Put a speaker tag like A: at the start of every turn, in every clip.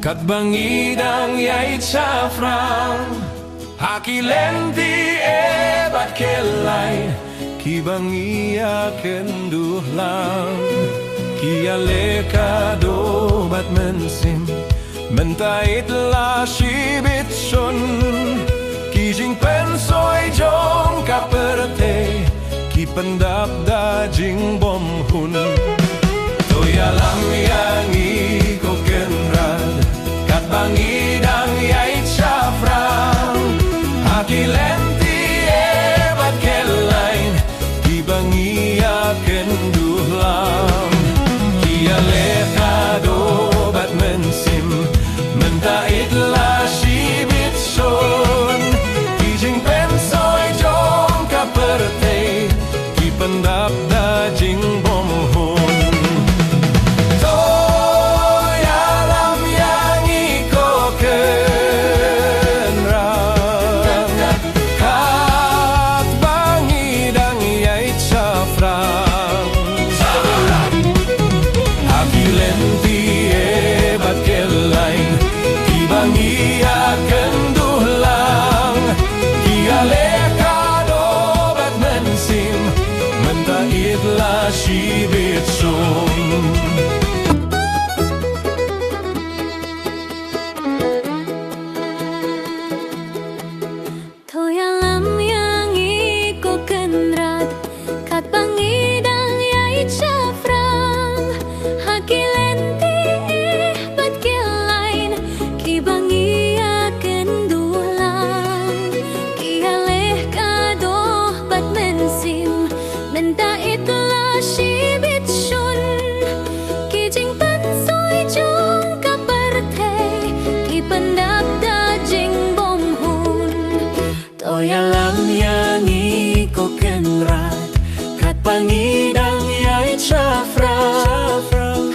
A: Kat bangidang yait safran Hakilenti ebat kelai Ki bangia kenduh lang Ki aleka dobat mensim Mentait la shibit sun Ki jing pensoi jong kaperte Ki pendap da jing bom hun Toyalam yang iko kenrad Kat bangidang yait safran Hakilenti ebat kelain Ki bangia kenduh lam Ki aleka dobat mensim Mentait la shibit sun Ki jing pensoi jong kaperte Ki pendap da jing bom hun Shibit sun
B: Toyalam yang iko kenrad Kat bangidang yait safran Hakilenti bat kelain Ki bangia kendulang Ki aleh kadoh bat mensim Mentait shibit shun Ki jing pansoi jong kaparte Ki pendap da jing bom hun Toyalam yang iko kenrad Kat bangidang yait safran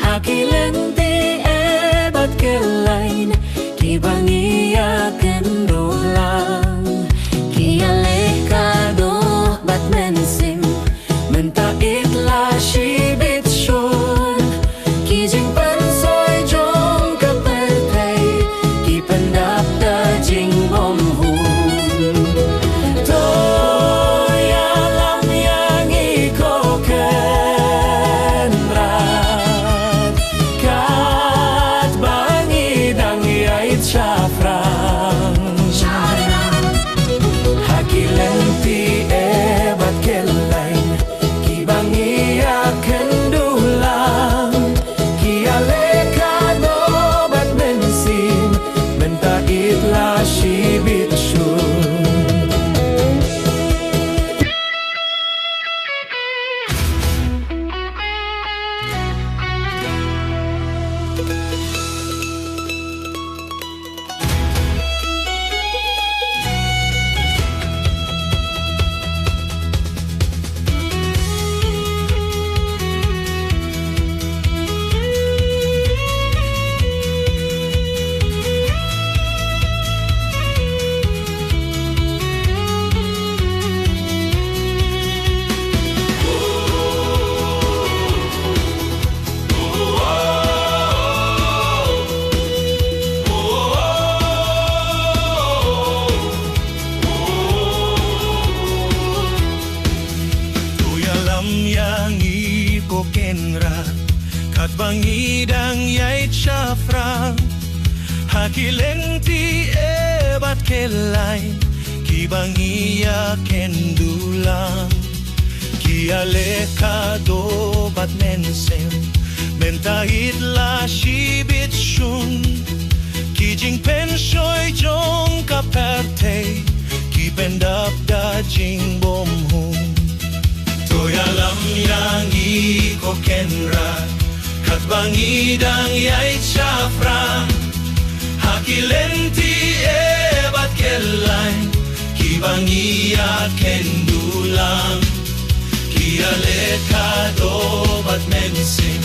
B: Hakilenti ebat kelain Ki bangia kendulang Ki aleh kadoh bat mensim Mentait la shibit shun Ki jing pansoi jong kaperte Ki pendap da jing bom hun Toyalam yang iko kenrad Kat bangidang yait safran Hakilenti ebat kelain Ki bangia kendulang Ki aleka dobat mensim Mentait la shibit shun Kat bangidang yait safran Hakilenti ebat kelain Ki bangia kendulang Ki aleka dobat mensim Mentait la shibit shun Ki jing pensoi jong kaperte Ki pendap da jing bom hun Toyalam yang iko kenrad Kat bangidang yait safran Hakilenti ebat kelain Ki bangia kendulang Ki aleka dobat mensim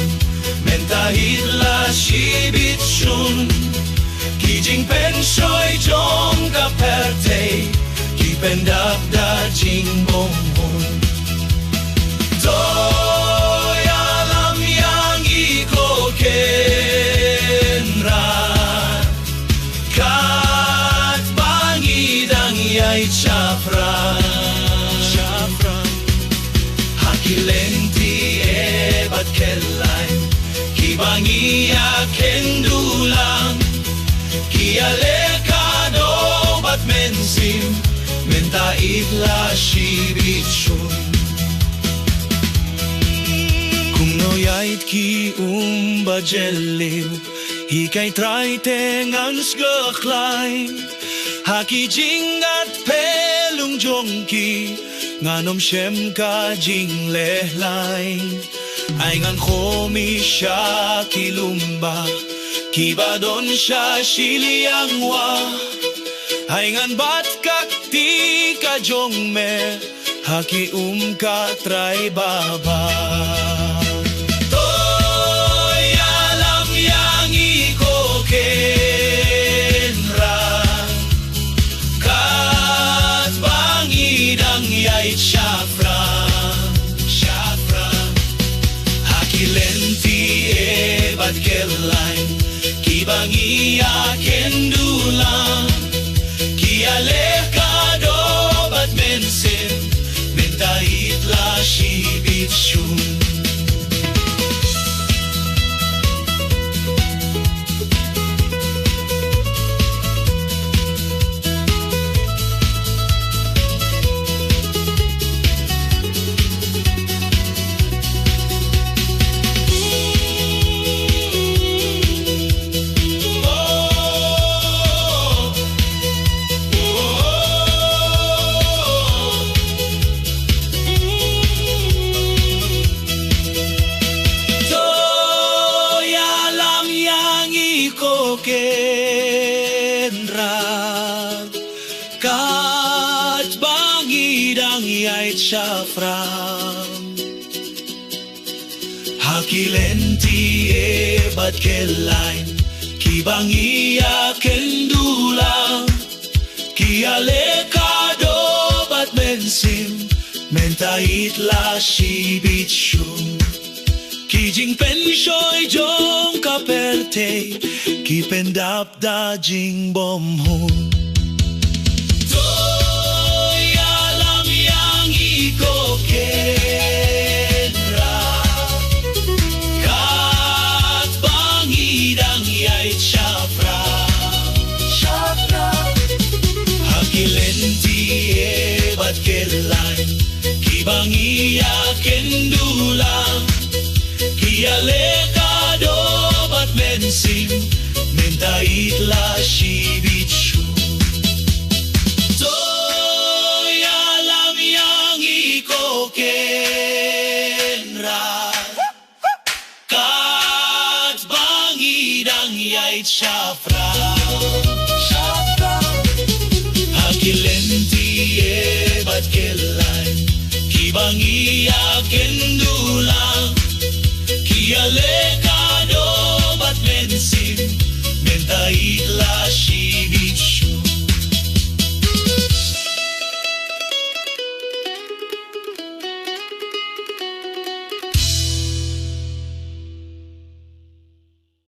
B: Mentait la shibit shun Ki jing pensoi jong kaperte Ki pendap da jing bom hun Toyalam yang iko kenrad Hakilenti bat kelai Kibangia kendulang Kialekado bat mensim Menta itla shibitshun Kung noyait ki bajelil Hikay traiteng ans gakhlain Haki jingat pelung jongki Nganom shem ka jing lehlain Ay ngan khomi sha kilumba Kibadon sha shiliangwa Ay ngan bat kakti ka jongme Haki ka tray baba Shafra, Shafra Hakilenti bat kelain Kibangia kendulang Kialekado bat mensim Mentait la shibitshun Kenra kat bangidang yait shafra Hakilenti bat kelain Kibangia kendula Kialekado bat mensim Mentait la shibitshun Kijing penshoy jong kaperte Kipendap da jing bomhun Toy alam yang iko kenra Kat bangidang yait shafra Shafra Hakilenti bat kelain Kibangia kendulang Kialekado bat mensim Mentait la